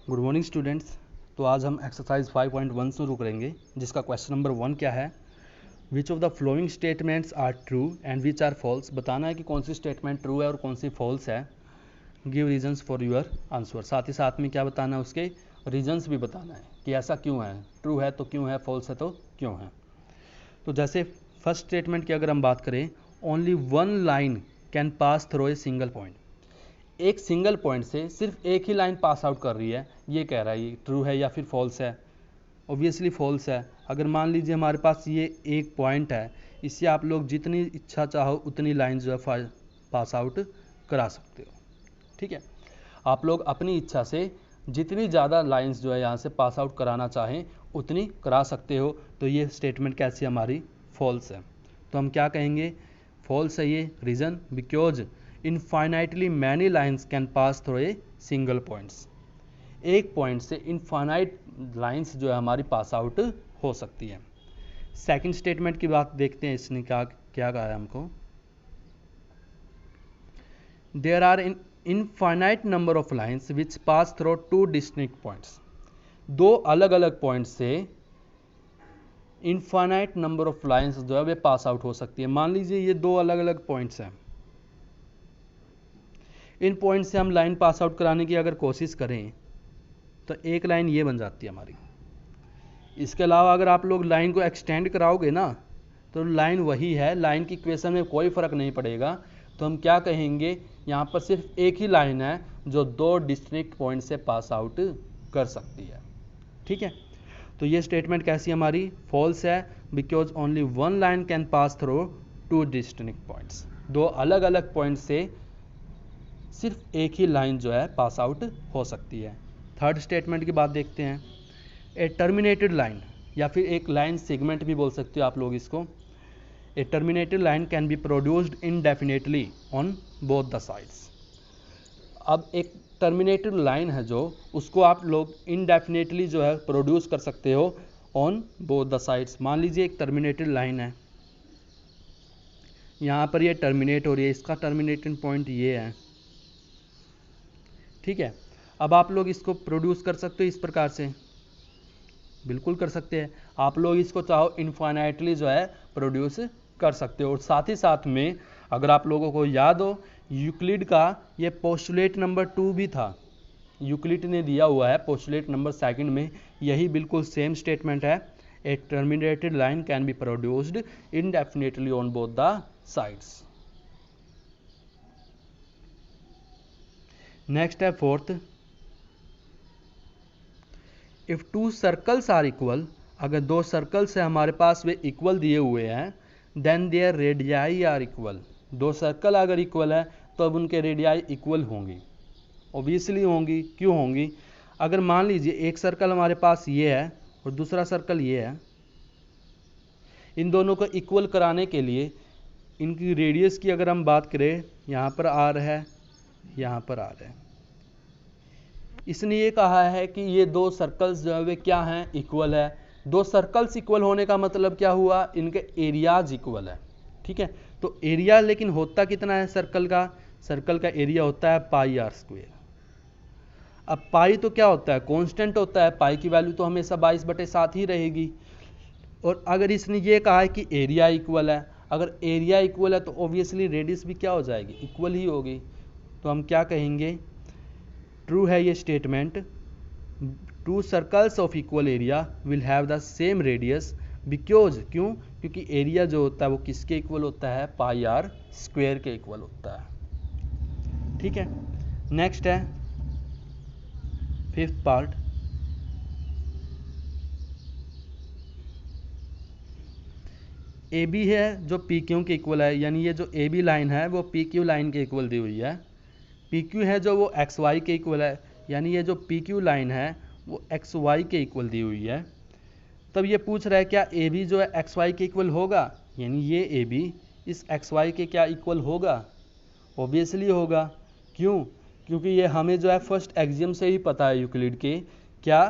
Good morning students. तो आज हम एक्सरसाइज 5.1 शुरू करेंगे, जिसका क्वेश्चन नंबर 1 क्या है, which of the following statements are true and which are false. बताना है कि कौन सी स्टेटमेंट ट्रू है और कौन सी फॉल्स है। Give reasons for your answer. साथ ही साथ में क्या बताना है, उसके रीजंस भी बताना है कि ऐसा क्यों है, ट्रू है तो क्यों है, फॉल्स है तो क्यों है। तो जैसे फर्स्ट स्टेटमेंट की अगर हम बात करें, only one line can pass through a single point. एक सिंगल पॉइंट से सिर्फ एक ही लाइन पास आउट कर रही है, ये कह रहा है ये ट्रू है या फिर फॉल्स है। ऑब्वियसली फॉल्स है। अगर मान लीजिए हमारे पास ये एक पॉइंट है, इससे आप लोग जितनी इच्छा चाहो उतनी लाइन जो है पास आउट करा सकते हो। ठीक है, आप लोग अपनी इच्छा से जितनी ज़्यादा लाइंस जो है यहाँ से पास आउट कराना चाहें उतनी करा सकते हो। तो ये स्टेटमेंट कैसी हमारी फॉल्स है। तो हम क्या कहेंगे, फॉल्स है ये। Reason, because infinitely many lines can pass through a single points. एक पॉइंट से इनफाइनाइट लाइंस जो है हमारी पास आउट हो सकती है। सेकंड स्टेटमेंट की बात देखते हैं, इसने क्या कहा है हमको। There are infinite number of lines which pass through two distinct points. दो अलग अलग पॉइंट से इनफाइनाइट नंबर ऑफ लाइंस जो है वे पास आउट हो सकती है। मान लीजिए ये दो अलग अलग पॉइंट्स हैं, इन पॉइंट से हम लाइन पास आउट कराने की अगर कोशिश करें तो एक लाइन ये बन जाती है हमारी। इसके अलावा अगर आप लोग लाइन को एक्सटेंड कराओगे ना तो लाइन वही है, लाइन की इक्वेशन में कोई फ़र्क नहीं पड़ेगा। तो हम क्या कहेंगे, यहाँ पर सिर्फ एक ही लाइन है जो दो डिस्टिंक्ट पॉइंट से पास आउट कर सकती है। ठीक है, तो ये स्टेटमेंट कैसी हमारी फॉल्स है, because only one line can pass through two distinct points. दो अलग अलग पॉइंट से सिर्फ एक ही लाइन जो है पास आउट हो सकती है। थर्ड स्टेटमेंट की बात देखते हैं। ए टर्मिनेटेड लाइन, या फिर एक लाइन सेगमेंट भी बोल सकते हो आप लोग इसको। A terminated line can be produced indefinitely on both the sides. अब एक टर्मिनेटेड लाइन है जो, उसको आप लोग इनडेफिनेटली जो है प्रोड्यूस कर सकते हो ऑन बोथ द साइड्स। मान लीजिए एक टर्मिनेटेड लाइन है, यहाँ पर ये टर्मिनेट हो रही है, इसका टर्मिनेटिंग पॉइंट ये है। ठीक है, अब आप लोग इसको प्रोड्यूस कर सकते हो इस प्रकार से, बिल्कुल कर सकते हैं। आप लोग इसको चाहो इनफाइनाइटली जो है प्रोड्यूस कर सकते हो। और साथ ही साथ में अगर आप लोगों को याद हो, यूक्लिड का ये पोस्टुलेट नंबर 2 भी था, यूक्लिड ने दिया हुआ है पोस्टुलेट नंबर 2 में, यही बिल्कुल सेम स्टेटमेंट है। A terminated line can be produced indefinitely on both the sides. Next है fourth, if two circles are equal. अगर दो सर्कल्स है हमारे पास, वे इक्वल दिए हुए हैं, then there radii are equal. दो सर्कल अगर इक्वल है तो अब उनके रेडियाई इक्वल होंगी, ऑब्वियसली होंगी। क्यों होंगी, अगर मान लीजिए एक सर्कल हमारे पास ये है और दूसरा सर्कल ये है, इन दोनों को इक्वल कराने के लिए इनकी रेडियस की अगर हम बात करें, यहाँ पर आर है, यहाँ पर आर है। इसने ये कहा है कि ये दो सर्कल्स जो है वे क्या हैं, इक्वल है। दो सर्कल्स इक्वल होने का मतलब क्या हुआ, इनके एरियाज इक्वल है। ठीक है, तो एरिया लेकिन होता कितना है सर्कल का एरिया होता है पाई आर स्क्वायर। अब पाई तो क्या होता है, कांस्टेंट होता है, पाई की वैल्यू तो हमेशा 22/7 ही रहेगी। और अगर इसने ये कहा है कि एरिया इक्वल है, अगर एरिया इक्वल है तो ऑब्वियसली रेडियस भी क्या हो जाएगी, इक्वल ही होगी। तो हम क्या कहेंगे, ट्रू है ये statement. To circles of equal area will have the same radius, because क्यों, क्योंकि एरिया जो होता है वो किसके इक्वल होता है, पाई आर स्क्वायर के इक्वल होता है। ठीक है, नेक्स्ट है फिफ्थ पार्ट। ए बी है जो पी क्यू के इक्वल है, यानी ये जो ए बी लाइन है वो पी क्यू लाइन के इक्वल दी हुई है। पी क्यू है जो वो एक्स वाई के इक्वल है, यानी ये जो पी क्यू लाइन है वो एक्स वाई के इक्वल दी हुई है। तब ये पूछ रहा है क्या ए बी जो है एक्स वाई के इक्वल होगा, यानी ये ए बी इस एक्स वाई के क्या इक्वल होगा, ऑब्वियसली होगा। क्यों, क्योंकि ये हमें जो है फर्स्ट एक्सियम से ही पता है यूक्लिड के, क्या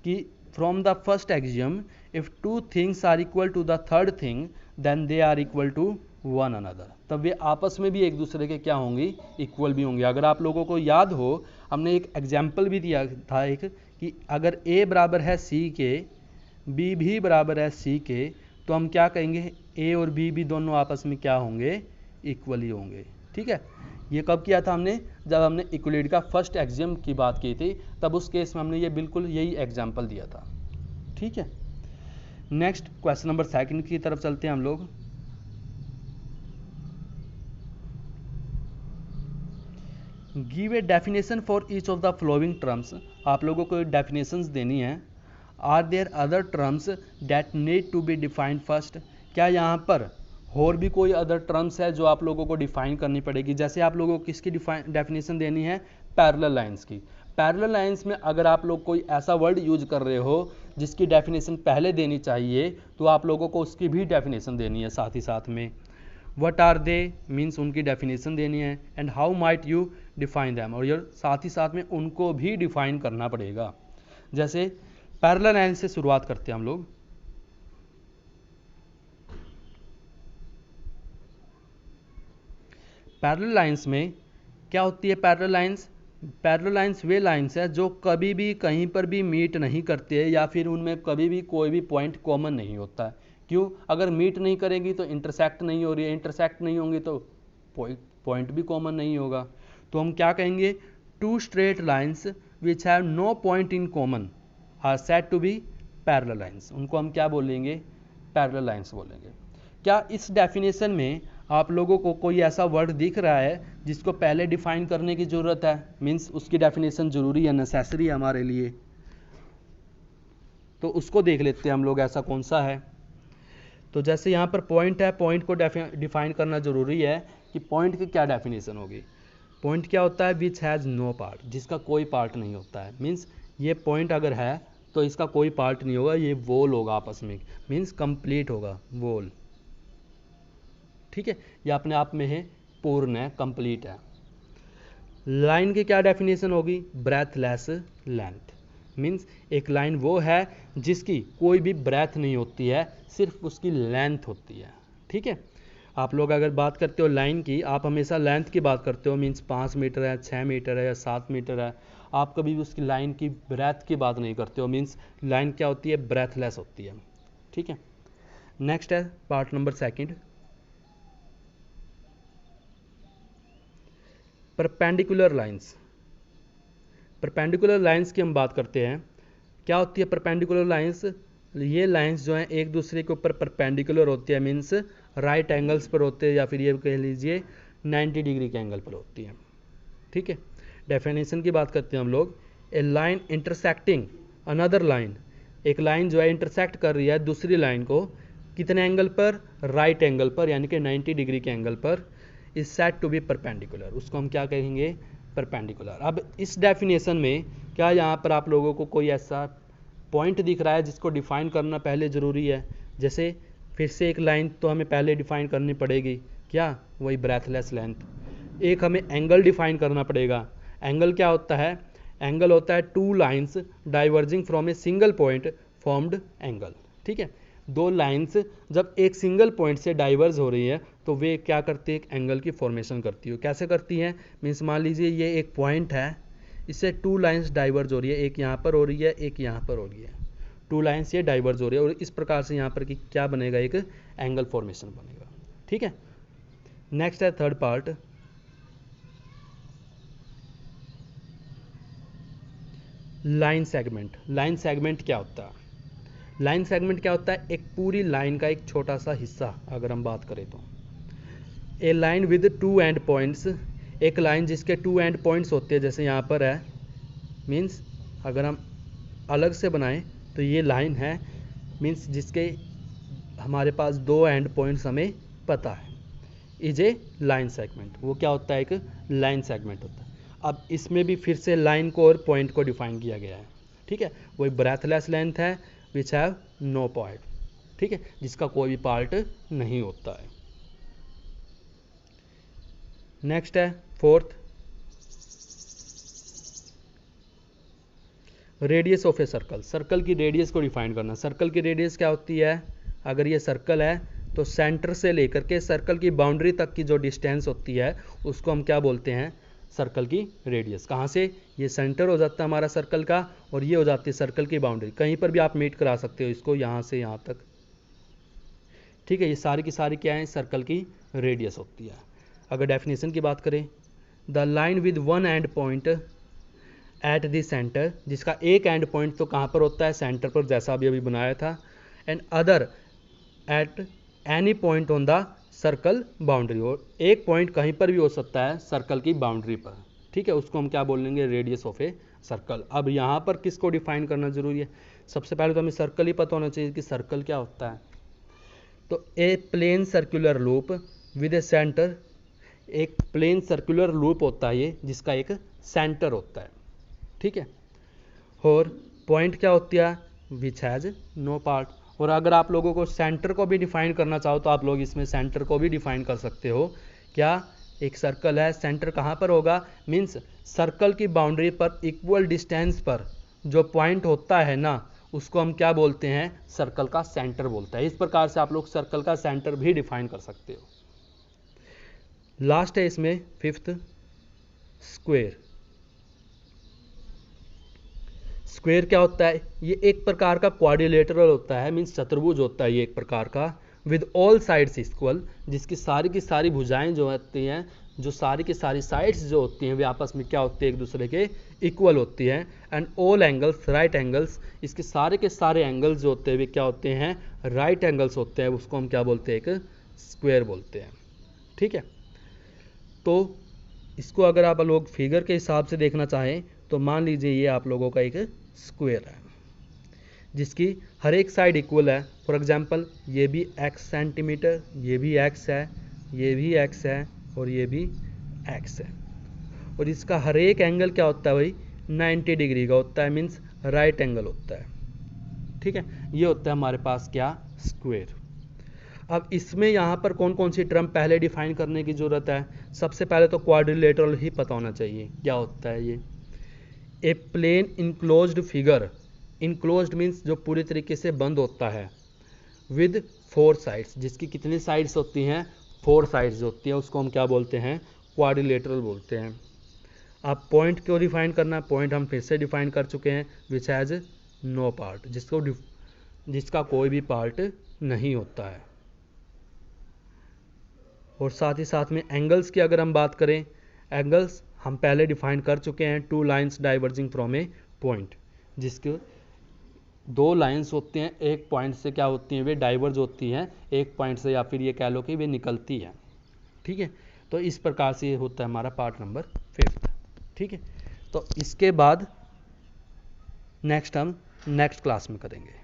कि from the first axiom if two things are equal to the third thing then they are equal to one another. तब वे आपस में भी एक दूसरे के क्या होंगी, इक्वल भी होंगे। अगर आप लोगों को याद हो, हमने एक एग्जाम्पल भी दिया था एक, कि अगर a बराबर है c के, b भी बराबर है c के, तो हम क्या कहेंगे, a और b भी दोनों आपस में क्या होंगे, इक्वल ही होंगे। ठीक है, ये कब किया था हमने, जब हमने इक्वलिटी का फर्स्ट एक्सियम की बात की थी, तब उस केस में हमने ये बिल्कुल यही एग्जाम्पल दिया था। ठीक है, नेक्स्ट क्वेश्चन नंबर 2 की तरफ चलते हैं हम लोग। Give a definition for each of the following terms, आप लोगों को डेफिनेशंस देनी है। Are there other terms that need to be defined first, क्या यहाँ पर और भी कोई अदर टर्म्स है जो आप लोगों को डिफाइन करनी पड़ेगी। जैसे आप लोगों को किसकी डेफिनेशन देनी है, पैरेलल लाइंस की। पैरेलल लाइंस में अगर आप लोग कोई ऐसा वर्ड यूज कर रहे हो जिसकी डेफिनेशन पहले देनी चाहिए, तो आप लोगों को उसकी भी डेफिनेशन देनी है साथ ही साथ में। व्हाट आर दे मीन्स उनकी डेफिनेशन देनी है, and how might you define them, और ये साथ ही साथ में उनको भी डिफाइन करना पड़ेगा। जैसे पैरेलल लाइन से शुरुआत करते हैं हम लोग। पैरेलल लाइंस में क्या होती है, पैरेलल लाइंस, पैरेलल लाइंस वे लाइंस है जो कभी भी कहीं पर भी मीट नहीं करते हैं, या फिर उनमें कभी भी कोई भी पॉइंट कॉमन नहीं होता है। क्यों, अगर मीट नहीं करेगी तो इंटरसेक्ट नहीं हो रही है, इंटरसेक्ट नहीं होंगी तो पॉइंट भी कॉमन नहीं होगा। तो हम क्या कहेंगे, two straight lines which have no point in common are said to be parallel lines, उनको हम क्या बोलेंगे, पैरेलल लाइंस बोलेंगे। क्या इस डेफिनेशन में आप लोगों को कोई ऐसा वर्ड दिख रहा है जिसको पहले डिफाइन करने की ज़रूरत है, मीन्स उसकी डेफिनेशन जरूरी है, नेसेसरी है हमारे लिए, तो उसको देख लेते हैं हम लोग, ऐसा कौन सा है। तो जैसे यहाँ पर पॉइंट है, पॉइंट को डिफाइन करना जरूरी है कि पॉइंट की क्या डेफिनेशन होगी। पॉइंट क्या होता है, विच हैज़ नो पार्ट, जिसका कोई पार्ट नहीं होता है। मीन्स ये पॉइंट अगर है तो इसका कोई पार्ट नहीं होगा, ये वोल होगा आपस में, मीन्स कंप्लीट होगा वोल। ठीक है, ये अपने आप में है, पूर्ण है, कंप्लीट है। लाइन की क्या डेफिनेशन होगी, ब्रेथलेस लेंथ, मीन्स एक लाइन वो है जिसकी कोई भी ब्रेथ नहीं होती है, सिर्फ उसकी लेंथ होती है। ठीक है, आप लोग अगर बात करते हो लाइन की, आप हमेशा लेंथ की बात करते हो, मीन्स 5 मीटर है, 6 मीटर है या 7 मीटर है, आप कभी भी उसकी लाइन की ब्रेथ की बात नहीं करते हो, मीन्स लाइन क्या होती है, ब्रेथलेस होती है। ठीक है, नेक्स्ट है part number 2, perpendicular lines. Perpendicular lines की हम बात करते हैं, क्या होती है परपेंडिकुलर लाइंस, ये लाइंस जो हैं एक दूसरे के ऊपर परपेंडिकुलर होती है, मीन्स राइट एंगल्स पर होते हैं, या फिर ये कह लीजिए 90 डिग्री के एंगल पर होती है। ठीक है, डेफिनेशन की बात करते हैं हम लोग, ए लाइन इंटरसेक्टिंग अनदर लाइन, एक लाइन जो है इंटरसेक्ट कर रही है दूसरी लाइन को, कितने एंगल पर, राइट एंगल पर, यानी कि 90 डिग्री के एंगल पर, is said to be perpendicular, उसको हम क्या कहेंगे, परपेंडिकुलर। अब इस डेफिनेशन में क्या यहाँ पर आप लोगों को कोई ऐसा पॉइंट दिख रहा है जिसको डिफाइन करना पहले ज़रूरी है। जैसे फिर से एक लाइन तो हमें पहले डिफाइन करनी पड़ेगी, क्या, वही ब्रेथलेस लेंथ। एक हमें एंगल डिफाइन करना पड़ेगा। एंगल क्या होता है, एंगल होता है two lines diverging from a single point formed angle. ठीक है, दो लाइंस जब एक सिंगल पॉइंट से डाइवर्ज हो रही है तो वे क्या करती है, एक एंगल की फॉर्मेशन करती है। कैसे करती हैं, मीन्स मान लीजिए ये एक पॉइंट है, इससे टू लाइंस डाइवर्ज हो रही है, एक यहाँ पर हो रही है, एक यहाँ पर हो रही है, टू लाइंस ये डाइवर्ज हो रही है, और इस प्रकार से यहाँ पर की क्या बनेगा, एक एंगल फॉर्मेशन बनेगा। ठीक है, नेक्स्ट है third part, line segment. Line segment क्या होता है, लाइन सेगमेंट क्या होता है, एक पूरी लाइन का एक छोटा सा हिस्सा अगर हम बात करें तो। A line with two end points, एक लाइन जिसके टू एंड पॉइंट्स होते हैं, जैसे यहाँ पर है, मीन्स अगर हम अलग से बनाएं तो ये लाइन है, मीन्स जिसके हमारे पास दो एंड पॉइंट्स हमें पता है, इज ए लाइन सेगमेंट। वो क्या होता है, एक लाइन सेगमेंट होता है। अब इसमें भी फिर से लाइन को और पॉइंट को डिफाइन किया गया है। ठीक है, वही ब्रेथलेस लेंथ है विच हैव नो पॉइंट। ठीक है, जिसका कोई भी पार्ट नहीं होता है। नेक्स्ट है fourth, radius of a circle. Circle की रेडियस को डिफाइन करना। सर्कल की रेडियस क्या होती है, अगर ये सर्कल है तो सेंटर से लेकर के सर्कल की बाउंड्री तक की जो डिस्टेंस होती है उसको हम क्या बोलते हैं, सर्कल की रेडियस। कहाँ से? ये सेंटर हो जाता है हमारा सर्कल का और ये हो जाती है सर्कल की बाउंड्री। कहीं पर भी आप मीट करा सकते हो इसको, यहाँ से यहाँ तक, ठीक है। ये सारी की सारी क्या है? सर्कल की रेडियस होती है। अगर डेफिनेशन की बात करें, the line with one and point at the centre, जिसका एक एंड पॉइंट तो कहाँ पर होता है? सेंटर पर, जैसा अभी अभी बनाया था, and other at any point on the circle boundary, और एक पॉइंट कहीं पर भी हो सकता है सर्कल की बाउंड्री पर, ठीक है। उसको हम क्या बोलेंगे? Radius of a circle. अब यहाँ पर किसको डिफाइन करना जरूरी है? सबसे पहले तो हमें सर्कल ही पता होना चाहिए कि सर्कल क्या होता है। तो a plane circular loop with a centre, एक प्लेन सर्कुलर लूप होता है ये, जिसका एक सेंटर होता है, ठीक है। और पॉइंट क्या होती है? Which has no part. और अगर आप लोगों को सेंटर को भी डिफाइन करना चाहो तो आप लोग इसमें सेंटर को भी डिफाइन कर सकते हो। क्या? एक सर्कल है, सेंटर कहाँ पर होगा? मीन्स सर्कल की बाउंड्री पर इक्वल डिस्टेंस पर जो पॉइंट होता है ना, उसको हम क्या बोलते हैं? सर्कल का सेंटर बोलते हैं। इस प्रकार से आप लोग सर्कल का सेंटर भी डिफाइन कर सकते हो। लास्ट है इसमें फिफ्थ, स्क्वायर। स्क्वायर क्या होता है? ये एक प्रकार का क्वाड्रिलेटरल होता है, मीन्स चतुर्भुज होता है ये एक प्रकार का, विद ऑल साइड्स इक्वल, जिसकी सारी की सारी भुजाएं जो होती हैं, जो सारी की सारी साइड्स जो होती हैं वे आपस में क्या होती है? एक दूसरे के इक्वल होती हैं। And all angles right angles, इसके सारे के सारे एंगल्स जो होते हैं वे क्या होते हैं? राइट एंगल्स होते हैं। उसको हम क्या बोलते हैं? एक स्क्वायर बोलते हैं, ठीक है। तो इसको अगर आप लोग फिगर के हिसाब से देखना चाहें तो मान लीजिए ये आप लोगों का एक स्क्वायर है जिसकी हर एक साइड इक्वल है। फॉर एग्जांपल ये भी x सेंटीमीटर, ये भी x है, ये भी x है और ये भी x है, और इसका हर एक एंगल क्या होता है भाई? 90 डिग्री का होता है, मीन्स राइट एंगल होता है, ठीक है। ये होता है हमारे पास क्या? स्क्वायर। अब इसमें यहाँ पर कौन कौन सी टर्म पहले डिफाइन करने की ज़रूरत है? सबसे पहले तो क्वाड्रिलेटरल ही पता होना चाहिए क्या होता है ये। A plane enclosed figure, enclosed means जो पूरी तरीके से बंद होता है, विद 4 साइड्स, जिसकी कितनी साइड्स होती हैं? 4 साइड्स होती है, उसको हम क्या बोलते हैं? क्वाड्रिलेटरल बोलते हैं। अब पॉइंट क्यों डिफाइन करना है? पॉइंट हम फिर से डिफाइन कर चुके हैं, विच हैज़ नो पार्ट, जिसका कोई भी पार्ट नहीं होता है। और साथ ही साथ में एंगल्स की अगर हम बात करें, एंगल्स हम पहले डिफाइन कर चुके हैं, 2 lines diverging from A point, जिसके 2 लाइन्स होते हैं, एक पॉइंट से क्या होती हैं? वे डाइवर्ज होती हैं एक पॉइंट से, या फिर ये कह लो कि वे निकलती हैं, ठीक है। तो इस प्रकार से ये होता है हमारा पार्ट नंबर 5, ठीक है। तो इसके बाद नेक्स्ट हम नेक्स्ट क्लास में करेंगे।